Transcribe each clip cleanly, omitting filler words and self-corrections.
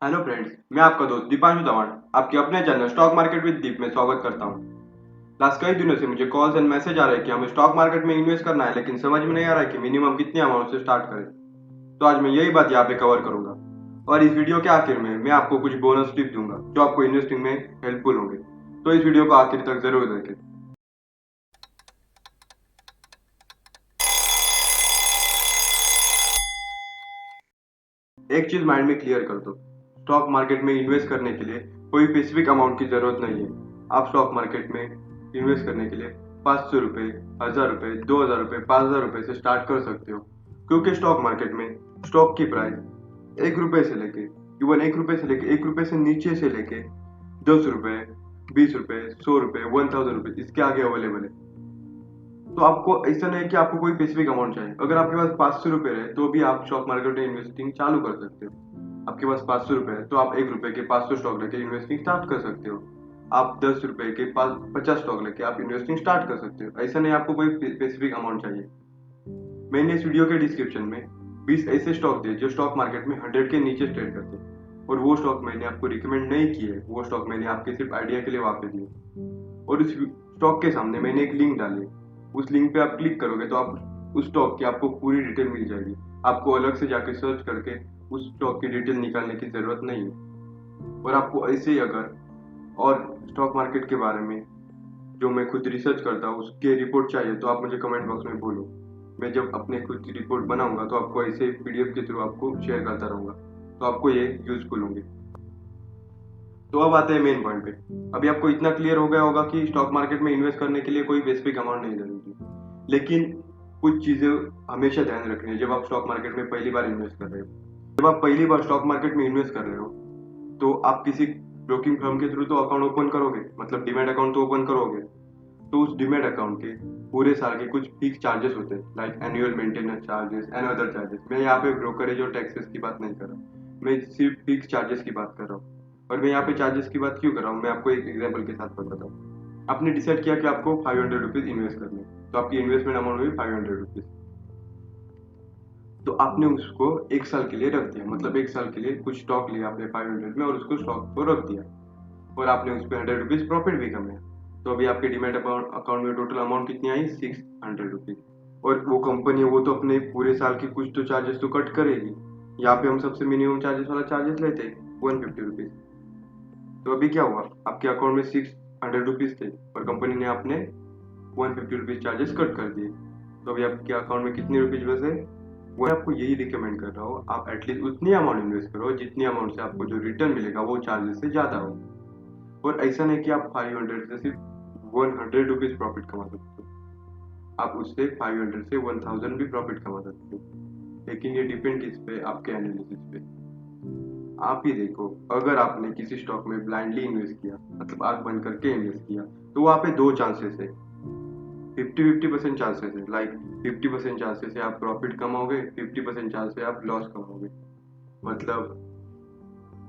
Hello friends, मैं आपका दोस्त दीपांशु तवाण आपके अपने चैनल स्टॉक मार्केट विद दीप में स्वागत करता हूं। लास्ट कई दिनों से मुझे कॉल्स एंड मैसेज आ रहे हैं कि हमें स्टॉक मार्केट में इन्वेस्ट करना है, लेकिन समझ में नहीं आ रहा है कि मिनिमम कितनी अमाउंट से स्टार्ट करें। तो आज मैं यही बात यहाँ पे कवर करूंगा और इस वीडियो के आखिर में मैं आपको कुछ बोनस टिप्स दूंगा जो आपको इन्वेस्टिंग में हेल्पफुल होंगे। तो इस वीडियो को आखिर तक जरूर देखें। एक चीज माइंड में क्लियर कर दो, स्टॉक मार्केट में इन्वेस्ट करने के लिए कोई स्पेसिफिक अमाउंट की जरूरत नहीं है। आप स्टॉक मार्केट में इन्वेस्ट करने के लिए 500 रुपए, 1000 रुपए, 2000 रुपए, 5000 रुपए से स्टार्ट कर सकते हो, क्योंकि स्टॉक मार्केट में स्टॉक की प्राइस 1 रुपए से लेके इवन 1 रुपए से लेके 1 रुपए से नीचे से लेके 10 रुपए, 20 रुपए, 100 रुपए, 1000 रुपए इसके आगे अवेलेबल है। तो आपको ऐसा नहीं है कि आपको कोई स्पेसिफिक अमाउंट चाहिए। अगर आपके पास 500 रुपए है तो भी आप स्टॉक मार्केट में इन्वेस्टिंग चालू कर सकते हो। आपके पास 500 रुपए है तो आप 1 रुपए के 500 स्टॉक लेके इन्वेस्टिंग स्टार्ट कर सकते हो। आप 10 रुपए के 50 स्टॉक लेके आप इन्वेस्टिंग स्टार्ट कर सकते हो। ऐसा नहीं आपको कोई स्पेसिफिक अमाउंट चाहिए। मैंने इस वीडियो के डिस्क्रिप्शन में 20 ऐसे स्टॉक दिए जो स्टॉक मार्केट में 100 के नीचे ट्रेड करते हैं, और वो स्टॉक मैंने आपको रिकमेंड नहीं किए, वो स्टॉक मैंने आपके सिर्फ आइडिया के लिए वहां पे दिए। और उस स्टॉक के सामने मैंने एक लिंक डाली, उस लिंक पे आप क्लिक करोगे तो आप उस स्टॉक की आपको पूरी डिटेल मिल जाएगी। आपको अलग से जाके सर्च करके उस स्टॉक की डिटेल निकालने की जरूरत नहीं है। और आपको ऐसे ही अगर और स्टॉक मार्केट के बारे में जो मैं खुद रिसर्च करता हूँ उसके रिपोर्ट चाहिए तो आप मुझे कमेंट बॉक्स में बोलो। मैं जब अपने खुद की रिपोर्ट बनाऊंगा तो आपको ऐसे पीडीएफ के थ्रू आपको शेयर करता रहूंगा, तो आपको ये यूजफुल होंगे। तो अब आते हैं मेन पॉइंट पे। अभी आपको इतना क्लियर हो गया होगा कि स्टॉक मार्केट में इन्वेस्ट करने के लिए कोई स्पेसिफिक अमाउंट नहीं जरूरी, लेकिन कुछ चीजें हमेशा ध्यान रखनी है जब आप स्टॉक मार्केट में पहली बार इन्वेस्ट कर रहे हो। जब आप पहली बार स्टॉक मार्केट में इन्वेस्ट कर रहे हो तो आप किसी ब्रोकिंग फर्म के थ्रू तो अकाउंट ओपन करोगे, मतलब डीमैट अकाउंट तो ओपन करोगे। तो उस डीमैट अकाउंट के पूरे साल के कुछ फिक्स चार्जेस होते हैं, like annual maintenance charges and other charges. मैं यहाँ पे ब्रोकरेज और टैक्सेस की बात नहीं कर रहा, मैं सिर्फ फिक्स चार्जेस की बात कर रहा हूँ। और मैं यहाँ पे चार्जेस की बात क्यों कर रहा हूँ, मैं आपको एक एग्जाम्पल के साथ बताता हूँ। आपने डिसाइड किया कि आपको 500 रुपीज इन्वेस्ट करने, तो आपकी इन्वेस्टमेंट अमाउंट हुई 500 रुपीज। तो आपने उसको एक साल के लिए रख दिया, मतलब एक साल के लिए कुछ स्टॉक लिया आपने 500 में और उसको स्टॉक को रख दिया, और आपने उस पर 100 रुपीज प्रॉफिट भी कमाया। तो अभी आपके डीमैट अकाउंट में टोटल अमाउंट कितनी आई, 600 रुपीज। और वो कंपनी है वो तो अपने पूरे साल की कुछ तो चार्जेस तो कट करेगी। यहाँ पे हम सबसे मिनिमम चार्जेस वाला चार्जेस लेते हैं 150 रुपीज। तो अभी क्या हुआ, आपके अकाउंट में 600 रुपीज थे और कंपनी ने आपने 150 रुपीज चार्जेस कट कर दिए। तो अभी आपके अकाउंट में कितने रुपीज बचे। वो आपको यही रिकमेंड कर रहा हूँ, आप एटलीस्ट उतनी अमाउंट इन्वेस्ट करो जितनी अमाउंट से आपको जो रिटर्न मिलेगा वो चार्जेस से ज्यादा हो। और ऐसा नहीं कि आप 500 से सिर्फ 100 रुपीज प्रॉफिट कमा सकते हो, आप उससे 500 से 1000 भी प्रॉफिट कमा सकते हो। लेकिन ये डिपेंड किस पे, आपके एनालिसिस पे। आप ही देखो, अगर आपने किसी स्टॉक में ब्लाइंडली इन्वेस्ट किया, मतलब आंख बंद करके इन्वेस्ट किया, तो वहां पे दो चांसेस है, 50-50% चांसेस है। लाइक 50% चांसेस है आप प्रॉफिट कमाओगे, 50% चांस है आप लॉस कमाओगे। मतलब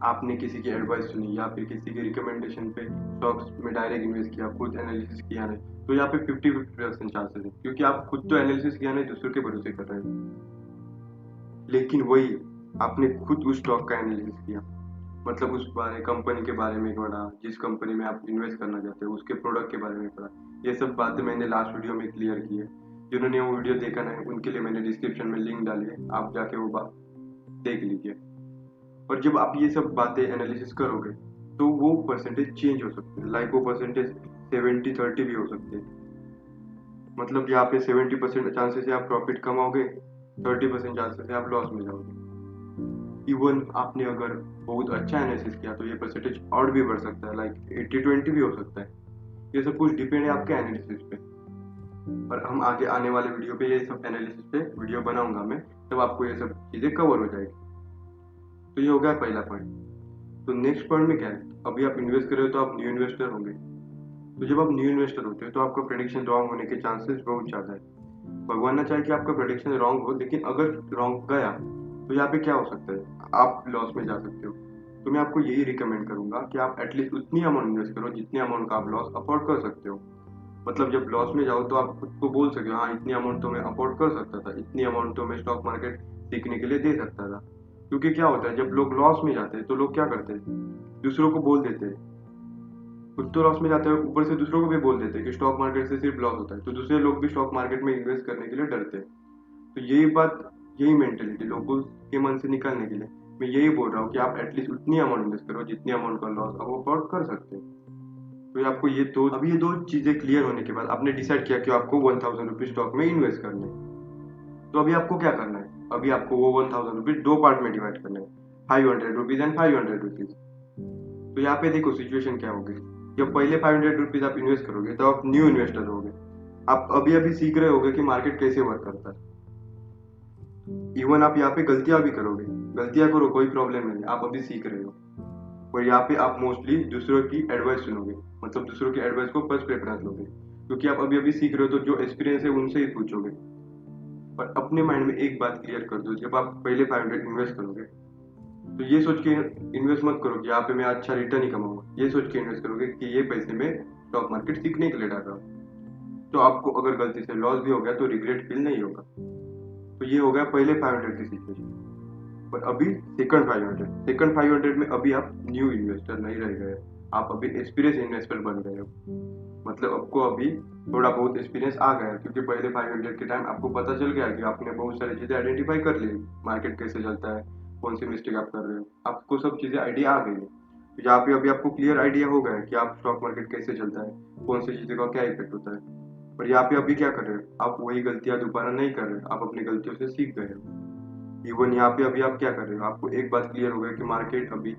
आपने किसी की एडवाइस सुनी या फिर किसी के रिकमेंडेशन पे स्टॉक्स में डायरेक्ट इन्वेस्ट किया, खुद एनालिसिस किया नहीं, तो यहाँ पे 50-50% चांसेस है, क्योंकि आप खुद तो एनालिसिस किया नहीं, दूसरों के भरोसे कर रहे हैं। लेकिन वही आपने खुद उस स्टॉक का एनालिसिस किया, मतलब उस बारे कंपनी के बारे में पढ़ा, जिस कंपनी में आप इन्वेस्ट करना चाहते हो उसके प्रोडक्ट के बारे में पढ़ा। ये सब बातें मैंने लास्ट वीडियो में क्लियर की है। जिन्होंने वो वीडियो देखा नहीं उनके लिए मैंने डिस्क्रिप्शन में लिंक डाली है, आप जाके वो बात देख लीजिए। और जब आप ये सब बातें एनालिसिस करोगे तो वो परसेंटेज चेंज हो सकते हैं, लाइक वो परसेंटेज 70-30 भी हो सकते हैं। मतलब यहाँ पे 70% चांसेस है आप प्रॉफिट कमाओगे, 30% चांसेस है आप लॉस में जाओगे। इवन आपने अगर बहुत अच्छा एनालिसिस किया तो ये परसेंटेज और भी बढ़ सकता है, लाइक 80-20 भी हो सकता है। ये सब कुछ डिपेंड है आपके एनालिसिस पे। और हम आगे आने वाले वीडियो पे ये सब एनालिसिस पे वीडियो बनाऊंगा मैं, तब आपको ये सब चीजें कवर हो जाएगी। तो ये हो गया पहला पॉइंट। तो नेक्स्ट पॉइंट में क्या है, अभी आप इन्वेस्ट कर रहे हो तो आप न्यू इन्वेस्टर होंगे। तो जब आप न्यू इन्वेस्टर होते हो तो आपका प्रेडिक्शन रॉन्ग होने के चांसेस बहुत ज्यादा है। भगवान ना चाहे कि आपका प्रेडिक्शन रॉन्ग हो, लेकिन अगर रॉन्ग गया तो यहाँ पे क्या हो सकता है, आप लॉस में जा सकते हो। तो मैं आपको यही रिकमेंड करूंगा कि आप एटलीस्ट उतनी अमाउंट इन्वेस्ट करो जितनी अमाउंट का आप लॉस अफोर्ड कर सकते हो। मतलब जब लॉस में जाओ तो आप खुद को बोल सके हाँ इतनी अमाउंट तो मैं अफोर्ड कर सकता था, इतनी अमाउंट तो मैं स्टॉक मार्केट सीखने के लिए दे सकता था। क्योंकि क्या होता है जब लोग लॉस में जाते हैं तो लोग क्या करते हैं, दूसरों को बोल देते हैं, खुद तो लॉस में जाते हैं ऊपर से दूसरों को भी बोल देते हैं कि स्टॉक मार्केट से सिर्फ लॉस होता है, तो दूसरे लोग भी स्टॉक मार्केट में इन्वेस्ट करने के लिए डरते हैं। तो यही बात, यही मेंटेलिटी लोगों के मन से निकालने के लिए मैं यही बोल रहा हूँ कि आप एटलीस्ट उतनी अमाउंट इन्वेस्ट करो जितनी अमाउंट का लॉस आप अफोर्ड कर सकते हैं। तो ये आपको ये दो चीजें क्लियर होने के बाद आपने डिसाइड किया कि आपको 1000 रुपीज स्टॉक में इन्वेस्ट करने हैं। तो अभी आपको क्या करना है, अभी आपको वो 1000 रुपीज दो पार्ट में डिवाइड करना है, 500 रुपीज एंड 500 रुपीज। तो यहाँ पे देखो सिचुएशन क्या होगी, जब पहले 500 रुपीज आप इन्वेस्ट करोगे तो आप न्यू इन्वेस्टर होगे, आप अभी अभी सीख रहे होगे कि मार्केट कैसे वर्क करता है। इवन आप यहाँ पे गलतियां भी करोगे, गलतियां करो कोई प्रॉब्लम नहीं, आप अभी सीख रहे हो। और यहाँ पे आप मोस्टली दूसरों की एडवाइस सुनोगे, मतलब दूसरों की एडवाइस को फर्स्ट प्रेफरेंस लोगे, क्योंकि आप अभी अभी सीख रहे हो तो जो एक्सपीरियंस है उनसे ही पूछोगे। पर अपने माइंड में एक बात क्लियर कर दो, जब आप पहले 500 इन्वेस्ट करोगे तो ये सोच के इन्वेस्ट मत करो कि यहाँ पे मैं अच्छा रिटर्न ही कमाऊंगा, ये सोच के इन्वेस्ट करोगे कि ये पैसे मैं स्टॉक मार्केट सीखने के लिए डाल रहा हूँ। तो आपको अगर गलती से लॉस भी हो गया तो रिग्रेट फील नहीं होगा। तो ये हो गया पहले 500 की सिचुएशन। पर अभी सेकंड 500 में अभी आप न्यू इन्वेस्टर नहीं रह गए, आप अभी एक्सपीरियंस इन्वेस्टर बन गए हो। मतलब आपको अभी थोड़ा बहुत एक्सपीरियंस आ गया है, क्योंकि पहले 500 के टाइम आपको पता चल गया कि आपने बहुत सारी चीजें आइडेंटिफाई कर ली, मार्केट कैसे चलता है, कौन सी मिस्टेक आप कर रहे हो, आपको सब चीजें आइडिया आ गई है। तो यहाँ पे अभी आपको क्लियर आइडिया हो गया है कि आप स्टॉक मार्केट कैसे चलता है, कौन सी चीजें का क्या इफेक्ट होता है। पर यहाँ पे अभी क्या कर रहे हो, आप वही गलतियां दोबारा नहीं कर रहे हो, आप अपनी गलतियों से सीख गए हो। इवन यहाँ पे अभी आप क्या कर रहे हो, आपको एक बात क्लियर हो गया कि मार्केट अभी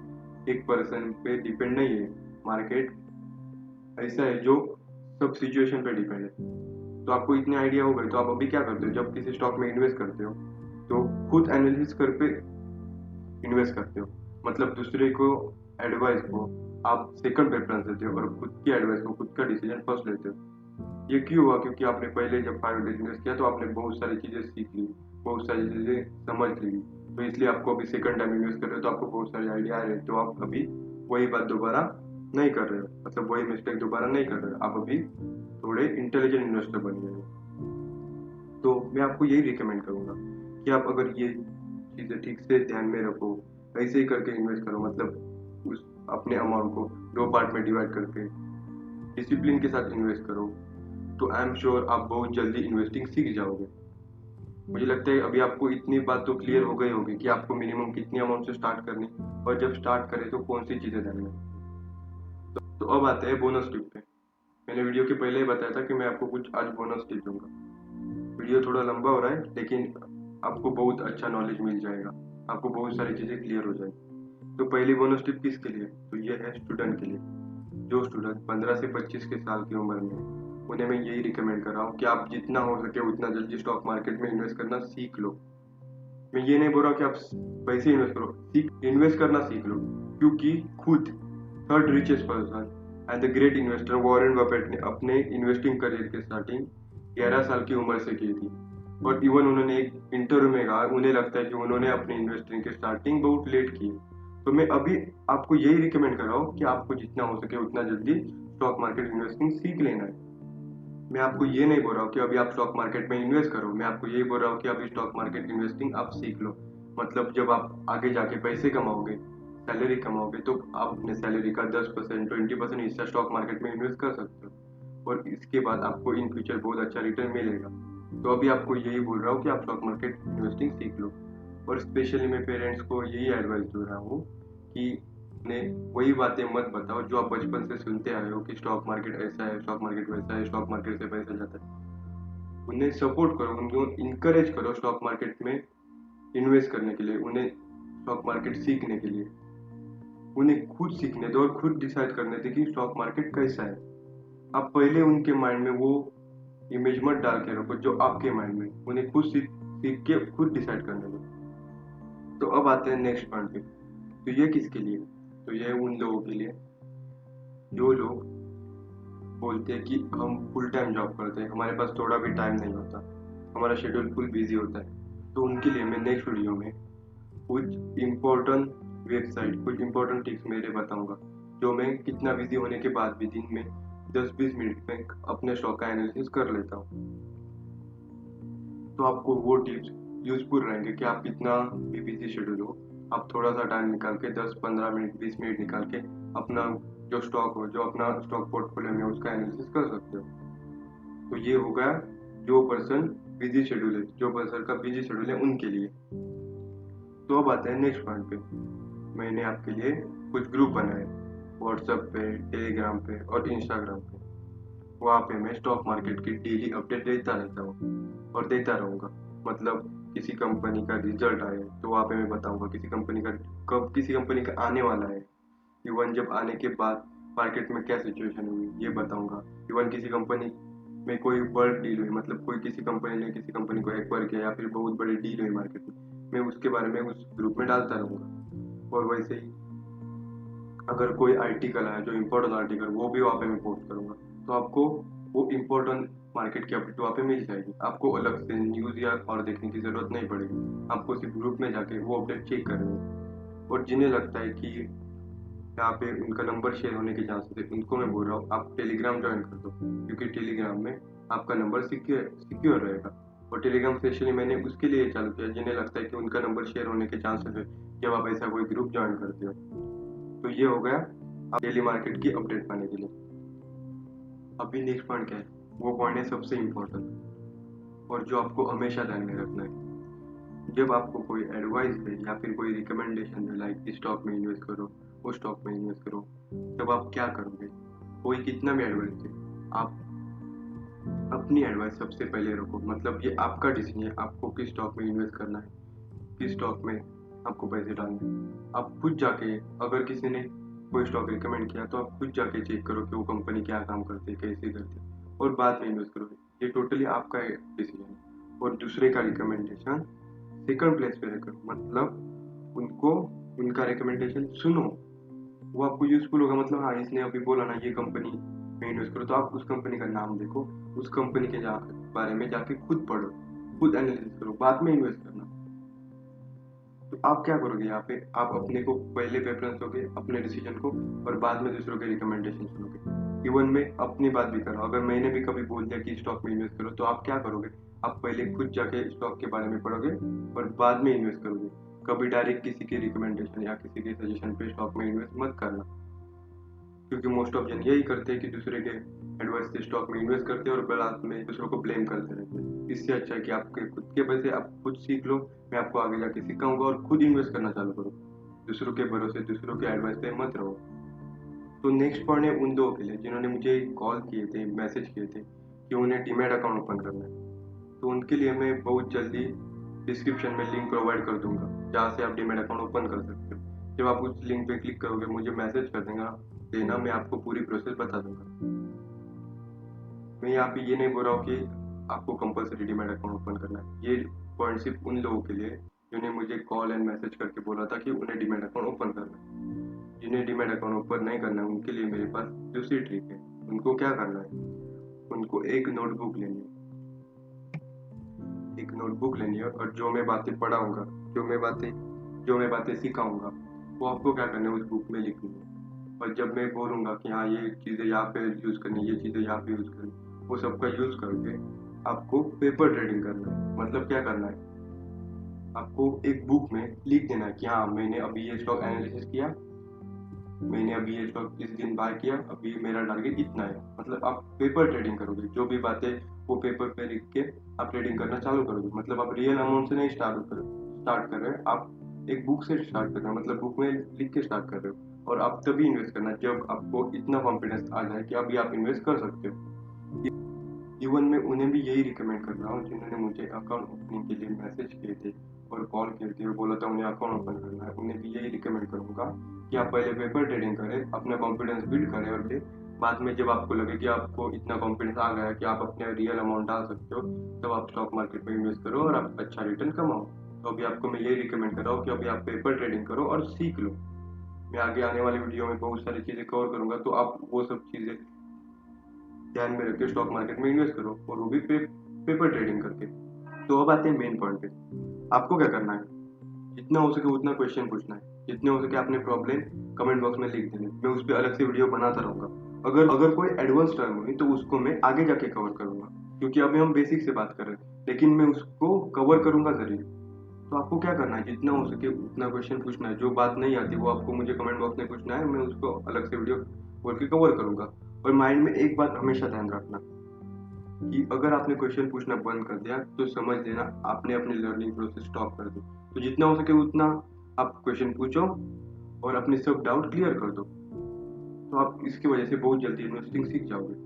एक पर्सन पे डिपेंड नहीं है, मार्केट ऐसा है जो सब सिचुएशन पे डिपेंड है। तो आपको इतने आइडिया हो गए, तो आप अभी क्या करते हो, जब किसी स्टॉक में इन्वेस्ट करते हो तो खुद एनालिसिस करके इन्वेस्ट करते हो, मतलब दूसरे को एडवाइस को आप सेकंड प्रेफरेंस देते हो और खुद की एडवाइस को, खुद का डिसीजन फर्स्ट लेते हो। ये क्यों हुआ, क्योंकि आपने पहले जब 500 इन्वेस्ट किया तो आपने बहुत सारी चीजें सीख ली, बहुत सारी चीजें समझ ली, तो इसलिए आपको अभी सेकंड टाइम इन्वेस्ट कर रहे हो तो आपको बहुत सारे आइडिया आ रहे हैं, तो आप अभी वही बात दोबारा नहीं कर रहे हो, मतलब वही मिस्टेक दोबारा नहीं कर रहे हो, आप अभी थोड़े इंटेलिजेंट इन्वेस्टर बन गए हो। तो मैं आपको यही रिकमेंड करूंगा कि आप अगर ये चीज़ें ठीक से ध्यान में रखो, ऐसे ही करके इन्वेस्ट करो, मतलब उस अपने अमाउंट को दो पार्ट में डिवाइड करके डिसिप्लिन के साथ इन्वेस्ट करो, तो आई एम श्योर आप बहुत जल्दी इन्वेस्टिंग सीख जाओगे। मुझे लगता है अभी आपको इतनी बात तो क्लियर हो गई होगी कि आपको मिनिमम कितनी अमाउंट से स्टार्ट करनी, और जब स्टार्ट करें तो कौन सी चीज़ें ध्यान में। तो अब आते हैं बोनस टिप पे। मैंने वीडियो के पहले ही बताया था कि मैं आपको कुछ आज बोनस टिप दूंगा। वीडियो थोड़ा लंबा हो रहा है लेकिन आपको बहुत अच्छा नॉलेज मिल जाएगा, आपको बहुत सारी चीज़ें क्लियर हो जाएगी। तो पहली बोनस टिप किसके लिए, तो ये है स्टूडेंट के लिए। जो स्टूडेंट 15 से 25 के साल की उम्र में है, उन्हें मैं यही रिकमेंड कर रहा हूँ कि आप जितना हो सके उतना जल्दी स्टॉक मार्केट में इन्वेस्ट करना सीख लो। मैं ये नहीं बोल रहा कि आप पैसे इन्वेस्ट करो, इन्वेस्ट करना सीख लो, क्योंकि खुद third richest person and the great investor Warren Buffett ने अपने इन्वेस्टिंग करियर की स्टार्टिंग 11 साल की उम्र से की थी। और इवन उन्होंने एक इंटरव्यू में कहा उन्हें लगता है कि उन्होंने अपनी इन्वेस्टिंग की स्टार्टिंग बहुत लेट की। तो मैं अभी आपको यही रिकमेंड कर रहा हूँ कि आपको जितना हो सके उतना जल्दी स्टॉक मार्केट इन्वेस्टिंग सीख लेना है। मैं आपको ये नहीं बोल रहा हूँ कि अभी आप स्टॉक मार्केट में इन्वेस्ट करो, मैं आपको यही बोल रहा हूँ कि अभी स्टॉक मार्केट इन्वेस्टिंग आप सीख लो। मतलब जब आप आगे जाके पैसे कमाओगे, सैलरी कमाओगे, तो आप अपने सैलरी का 10% 20% हिस्सा स्टॉक मार्केट में इन्वेस्ट कर सकते हो, और इसके बाद आपको इन फ्यूचर बहुत अच्छा रिटर्न मिलेगा। तो अभी आपको यही बोल रहा हूँ कि आप स्टॉक मार्केट इन्वेस्टिंग सीख लो। और स्पेशली मैं पेरेंट्स को यही एडवाइस दे रहा हूँ कि उन्हें वही बातें मत बताओ जो आप बचपन से सुनते आए हो कि स्टॉक मार्केट ऐसा है, स्टॉक मार्केट वैसा है, स्टॉक मार्केट से पैसा जाता है। उन्हें सपोर्ट करो, उनको इनकरेज करो स्टॉक मार्केट में इन्वेस्ट करने के लिए, उन्हें स्टॉक मार्केट सीखने के लिए। उन्हें खुद सीखने दो और खुद डिसाइड करने दो कि स्टॉक मार्केट कैसा है। आप पहले उनके माइंड में वो इमेज मत डाल के रखो जो आपके माइंड में, उन्हें खुद सीख सीख के खुद डिसाइड करने दो। तो अब आते हैं नेक्स्ट पॉइंट पे। तो ये किसके लिए, तो ये उन लोगों के लिए जो लोग बोलते हैं कि हम फुल टाइम जॉब करते हैं, हमारे पास थोड़ा भी टाइम नहीं होता, हमारा शेड्यूल फुल बिजी होता है। तो उनके लिए मैं नेक्स्ट वीडियो में कुछ इम्पोर्टेंट वेबसाइट, कुछ इम्पोर्टेंट टिप्स मेरे बताऊंगा, जो मैं कितना बिजी होने के बाद भी दिन में 10-20 मिनट में अपने स्टॉक का एनालिसिस कर लेता हूँ। तो आपको वो टिप्स यूजफुल रहेंगे कि आप कितना भी बिजी शेड्यूल हो, आप थोड़ा सा टाइम निकाल के 10-15 मिनट 20 मिनट निकाल के अपना जो स्टॉक हो, जो अपना स्टॉक पोर्टफोलियो में उसका एनालिसिस कर सकते हो। तो ये हो गया जो पर्सन बिजी शेड्यूल है, जो पर्सन का बिजी शेड्यूल है उनके लिए। तो अब आते हैं नेक्स्ट पॉइंट पे। मैंने आपके लिए कुछ ग्रुप बनाए व्हाट्सएप पे, टेलीग्राम पे और इंस्टाग्राम पे। वहाँ पे मैं स्टॉक मार्केट की डेली अपडेट देता रहता हूँ और देता रहूँगा। मतलब किसी कंपनी का रिजल्ट आए तो वहाँ पे मैं बताऊँगा, किसी कंपनी का कब किसी कंपनी का आने वाला है, इवन जब आने के बाद मार्केट में क्या सिचुएशन हुई ये बताऊँगा। इवन किसी कंपनी में कोई बड़ डील हुई, मतलब कोई किसी कंपनी ने किसी कंपनी को एक्वायर किया या फिर बहुत बड़ी डील हुई मार्केट में, मैं उसके बारे में उस ग्रुप में डालता रहूँगा। और वैसे ही अगर कोई आर्टिकल है जो इम्पोर्टेंट आर्टिकल, वो भी वहाँ पे मैं पोस्ट करूँगा। तो आपको वो इम्पोर्टेंट मार्केट की अपडेट वहाँ पे मिल जाएगी। आपको अलग से न्यूज़ या और देखने की ज़रूरत नहीं पड़ेगी। आपको सिर्फ ग्रुप में जाके वो अपडेट चेक करनी है। और जिन्हें लगता है कि यहाँ पे उनका नंबर शेयर होने के चांसेस है, उनको मैं बोल रहा हूँ आप टेलीग्राम ज्वाइन कर दो, क्योंकि टेलीग्राम में आपका नंबर सिक्योर रहेगा। और टेलीग्राम स्पेशली मैंने उसके लिए चालू किया जिन्हें लगता है कि उनका नंबर शेयर होने के चांसेस है जब आप ऐसा कोई ग्रुप ज्वाइन करते हो। तो ये हो गया आप डेली मार्केट की अपडेट पाने के लिए। अभी नेक्स्ट पॉइंट क्या है, वो पॉइंट है सबसे इम्पोर्टेंट और जो आपको हमेशा ध्यान में रखना है। जब आपको कोई एडवाइस दे या फिर कोई रिकमेंडेशन दे, लाइक इस स्टॉक में इन्वेस्ट करो, उस स्टॉक में इन्वेस्ट करो, तब आप क्या करोगे? कोई कितना भी एडवाइस दे, आप अपनी एडवाइस सबसे पहले रखो। मतलब ये आपका डिसीजन है, आपको किस स्टॉक में इन्वेस्ट करना है, किस स्टॉक में आपको पैसे डालने हैं। आप खुद जाके, अगर किसी ने कोई स्टॉक रिकमेंड किया तो आप खुद जाके चेक करो कि वो कंपनी क्या काम करती है, कैसे करती है, और बाद में इन्वेस्ट करो। ये टोटली आपका डिसीजन है। और दूसरे का रिकमेंडेशन सेकंड प्लेस पे रखो, मतलब उनको उनका रिकमेंडेशन सुनो, वो आपको यूजफुल होगा। मतलब हाँ, इसने अभी बोला ना ये कंपनी में इन्वेस्ट करो, तो आप उस कंपनी का नाम देखो, उस कंपनी के बारे में जाके खुद पढ़ो, खुद एनालिसिस करो, बाद में इन्वेस्ट करना। तो आप क्या करोगे यहाँ पे, आप अपने को पहले प्रेफरेंस दोगे अपने डिसीजन को, और बाद में दूसरों के रिकमेंडेशन सुनोगे। इवन मैं अपनी बात भी कर रहा हूँ, अगर मैंने भी कभी बोल दिया कि स्टॉक में इन्वेस्ट करो, तो आप क्या करोगे, आप पहले खुद जाके स्टॉक के बारे में पढ़ोगे और बाद में इन्वेस्ट करोगे। कभी डायरेक्ट किसी के रिकमेंडेशन या किसी के सजेशन पे स्टॉक में इन्वेस्ट मत करना, क्योंकि मोस्ट ऑफ जन यही करते हैं कि दूसरे के एडवाइस से स्टॉक में इन्वेस्ट करते हैं और बाद में दूसरों को ब्लेम करते रहते हैं। इससे अच्छा है कि आपके खुद के पैसे आप खुद सीख लो, मैं आपको आगे जाके सिखाऊंगा, और खुद इन्वेस्ट करना चालू करो। दूसरों के भरोसे, दूसरों के एडवाइस पे मत रहो। तो नेक्स्ट पॉइंट है उन दो के लिए जिन्होंने मुझे कॉल किए थे, मैसेज किए थे कि उन्हें डीमैट अकाउंट ओपन करना है। तो उनके लिए मैं बहुत जल्दी डिस्क्रिप्शन में लिंक प्रोवाइड कर दूंगा जहाँ से आप डीमैट अकाउंट ओपन कर सकते हो। जब आप उस लिंक पे क्लिक करोगे, मुझे मैसेज कर देना, मैं आपको पूरी प्रोसेस बता दूंगा। मैं यहाँ पे ये नहीं बोल रहा हूँ कि आपको कंपलसरी डीमैट अकाउंट ओपन करना है। ये पॉइंट सिर्फ उन लोगों के लिए जिन्हें मुझे कॉल एंड मैसेज करके बोला था कि उन्हें डीमैट अकाउंट ओपन करना है। जिन्हें डीमैट अकाउंट ओपन नहीं करना है उनके लिए मेरे पास दूसरी ट्रिक है। उनको क्या करना है, उनको एक नोटबुक लेनी है, एक नोटबुक लेनी है, और जो मैं बातें पढ़ाऊंगा, जो मैं बातें सिखाऊंगा, वो आपको क्या करना है उस बुक में लिखनी है। और जब मैं बोलूंगा कि हाँ ये चीज़ें यहाँ पे यूज़ करनी, ये चीज़ें यहाँ पे यूज़ करनी, वो सबका यूज़ करके आपको पेपर ट्रेडिंग करना है। मतलब क्या करना है, आपको एक बुक में लिख देना है कि हाँ मैंने अभी ये स्टॉक एनालिसिस किया, मैंने अभी ये स्टॉक इस दिन बाय किया, अभी मेरा टारगेट इतना है। मतलब आप पेपर ट्रेडिंग करोगे, जो भी बातें वो पेपर पे लिख के आप ट्रेडिंग करना चालू करोगे। मतलब आप रियल अमाउंट से नहीं स्टार्ट कर रहे हो, आप एक बुक से स्टार्ट कर रहे हो, मतलब बुक में लिख के स्टार्ट कर रहे हो। और आप तभी इन्वेस्ट करना जब आपको इतना कॉन्फिडेंस आ जाए कि अभी आप इन्वेस्ट कर सकते हो। इवन मैं उन्हें भी यही रिकमेंड कर रहा हूँ जिन्होंने मुझे अकाउंट ओपनिंग के लिए मैसेज किए थे और कॉल किए थे और बोला था उन्हें अकाउंट ओपन करना है। उन्हें भी यही रिकमेंड करूँगा कि आप पहले पेपर ट्रेडिंग करें, अपना कॉन्फिडेंस बिल्ड करें, और फिर बाद में जब आपको लगे कि आपको इतना कॉन्फिडेंस आ गया कि आप अपने रियल अमाउंट डाल सकते हो, तब आप स्टॉक मार्केट में इन्वेस्ट करो और आप अच्छा रिटर्न कमाओ। तो अभी आपको मैं यही रिकमेंड कर रहा हूँ कि अभी आप पेपर ट्रेडिंग करो और सीख लो। मैं आगे आने वाली वीडियो में बहुत सारी चीज़ें कवर करूँगा, तो आप वो सब चीज़ें ध्यान में रख के स्टॉक मार्केट में इन्वेस्ट करो, और वो भी पेपर ट्रेडिंग करके। तो अब आते हैं मेन पॉइंट पे। आपको क्या करना है, जितना हो सके उतना क्वेश्चन पूछना है, जितने हो सके अपने प्रॉब्लम कमेंट बॉक्स में लिख देने, मैं उस पर अलग से वीडियो बनाता रहूँगा। अगर अगर कोई एडवांस टर्म हुई तो उसको मैं आगे जाके कवर करूँगा, क्योंकि अभी हम बेसिक से बात कर रहे हैं, लेकिन मैं उसको कवर करूँगा जरूर। तो आपको क्या करना है, जितना हो सके उतना क्वेश्चन पूछना है। जो बात नहीं आती वो आपको मुझे कमेंट बॉक्स में पूछना है, मैं उसको अलग से वीडियो बोल के कवर करूंगा। और माइंड में एक बात हमेशा ध्यान रखना कि अगर आपने क्वेश्चन पूछना बंद कर दिया तो समझ लेना आपने अपनी लर्निंग प्रोसेस स्टॉप कर दी। तो जितना हो सके उतना आप क्वेश्चन पूछो और अपने सब डाउट क्लियर कर दो। तो आप इसकी वजह से बहुत जल्दी इन्वेस्टिंग सीख जाओगे।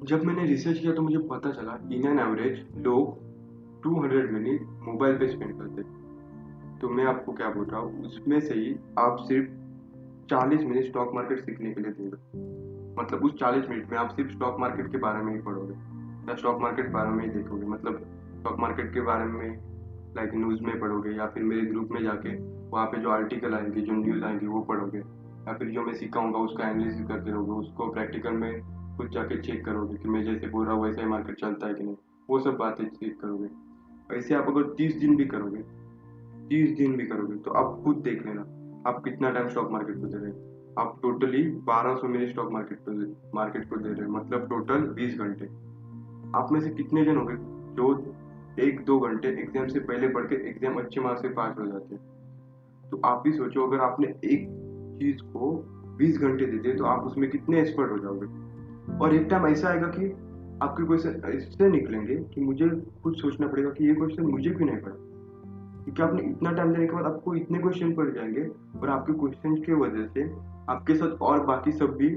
जब मैंने रिसर्च किया तो मुझे पता चला इन एन एवरेज लोग 200 मिनट मोबाइल पे स्पेंड करते हैं। तो मैं आपको क्या बोल रहा हूँ, उसमें से ही आप सिर्फ 40 मिनट स्टॉक मार्केट सीखने के लिए दोगे। मतलब उस 40 मिनट में आप सिर्फ स्टॉक मार्केट के बारे में ही पढ़ोगे या स्टॉक मार्केट के बारे में ही देखोगे। मतलब स्टॉक मार्केट के बारे में लाइक न्यूज़ में पढ़ोगे या फिर मेरे ग्रुप में जाके वहाँ पे जो आर्टिकल आएंगे, जो न्यूज़ आएंगे वो पढ़ोगे, या फिर जो मैं सिखाऊंगा उसका एनालिसिस करते रहोगे, उसको प्रैक्टिकल में खुद जाके चेक करोगे कि मैं जैसे बोल रहा हूँ वैसे ही मार्केट चलता है कि नहीं। वो सब बातें चेक करोगे। ऐसे आप अगर 30 दिन भी करोगे, 30 दिन भी करोगे तो आप खुद देख लेना आप कितना टाइम स्टॉक मार्केट को दे रहे हैं। आप टोटली 1200 मिनट स्टॉक मार्केट को दे रहे हैं, मतलब टोटल 20 घंटे। आप में से कितने जन होंगे जो 1-2 घंटे एग्जाम से पहले पढ़ के एग्जाम अच्छे मार्क्स से पास हो जाते हैं। तो आप भी सोचो अगर आपने एक चीज को 20 घंटे दे दिए तो आप उसमें कितने एक्सपर्ट हो जाओगे। और एक टाइम ऐसा आएगा कि आपके क्वेश्चन ऐसे निकलेंगे कि मुझे खुद सोचना पड़ेगा कि ये क्वेश्चन मुझे क्यों नहीं पड़ा, क्योंकि आपने इतना टाइम देने के बाद आपको इतने क्वेश्चन पड़ जाएंगे। और आपके क्वेश्चन की वजह से आपके साथ और बाकी सब भी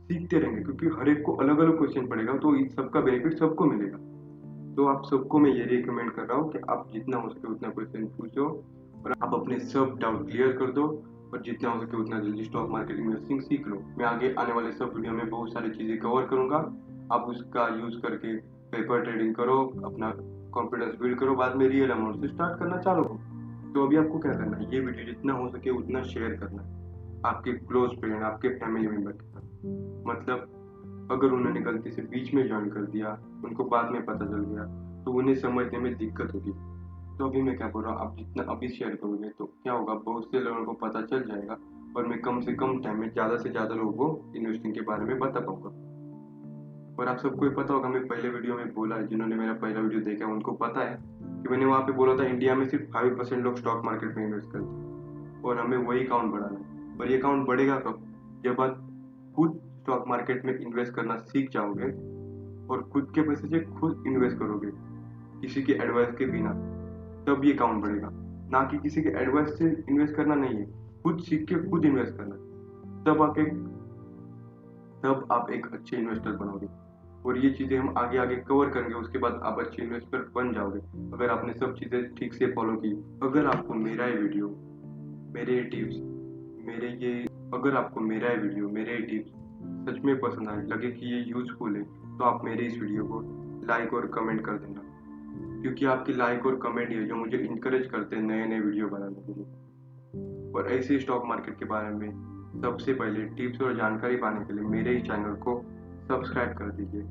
सीखते रहेंगे, क्योंकि हर एक को अलग अलग क्वेश्चन पड़ेगा तो इस सबका बेनिफिट सबको मिलेगा। तो आप सबको मैं ये रिकमेंड कर रहा हूँ कि आप जितना हो सके उतना क्वेश्चन पूछो और आप अपने सब डाउट क्लियर कर दो। और जितना हो सके उतना जल्दी स्टॉक मार्केट इन्वेस्टिंग सीख लो। मैं आगे आने वाले सब वीडियो में बहुत सारी चीज़ें कवर करूंगा। आप उसका यूज करके पेपर ट्रेडिंग करो, अपना कॉन्फिडेंस बिल्ड करो, बाद में रियल अमाउंट से स्टार्ट करना चालू करो। तो अभी आपको क्या करना है, ये वीडियो जितना हो सके उतना शेयर करना है आपके क्लोज फ्रेंड, आपके फैमिली मेंबर के साथ। मतलब अगर उन्होंने गलती से बीच में ज्वाइन कर दिया, उनको बाद में पता चल गया तो उन्हें समझने में दिक्कत होगी। तो अभी मैं क्या बोल रहा हूँ, आप जितना अभी शेयर करोगे तो क्या होगा, बहुत से लोगों को पता चल जाएगा और मैं कम से कम टाइम में ज़्यादा से ज़्यादा लोगों को इन्वेस्टिंग के बारे में बता पाऊंगा। और आप सबको ये पता होगा, मैं पहले वीडियो में बोला है, जिन्होंने मेरा पहला वीडियो देखा है उनको पता है कि मैंने वहाँ पे बोला था इंडिया में सिर्फ 5% लोग स्टॉक मार्केट में इन्वेस्ट करते हैं और हमें वही काउंट बढ़ाना है। और ये काउंट बढ़ेगा कब, जब आप खुद स्टॉक मार्केट में इन्वेस्ट करना सीख जाओगे और खुद के पैसे से खुद इन्वेस्ट करोगे किसी के एडवाइस के बिना, तब ये काउंट बढ़ेगा। ना कि किसी के एडवाइस से इन्वेस्ट करना नहीं है, खुद सीख के खुद इन्वेस्ट करना है। तब आप एक अच्छे इन्वेस्टर बनोगे। और ये चीज़ें हम आगे आगे कवर करेंगे, उसके बाद आप अच्छे इन्वेस्टर बन जाओगे अगर आपने सब चीज़ें ठीक से फॉलो की। अगर आपको मेरा ये वीडियो, मेरे टिप्स, मेरे ये अगर आपको मेरा ये वीडियो, मेरे टिप्स सच में पसंद आए, लगे कि ये यूजफुल है, तो आप मेरे इस वीडियो को लाइक और कमेंट कर देना, क्योंकि आपकी लाइक और कमेंट ही है जो मुझे इंकरेज करते हैं नए नए वीडियो बनाने के लिए। और ऐसे स्टॉक मार्केट के बारे में सबसे पहले टिप्स और जानकारी पाने के लिए मेरे ही चैनल को सब्सक्राइब कर दीजिए।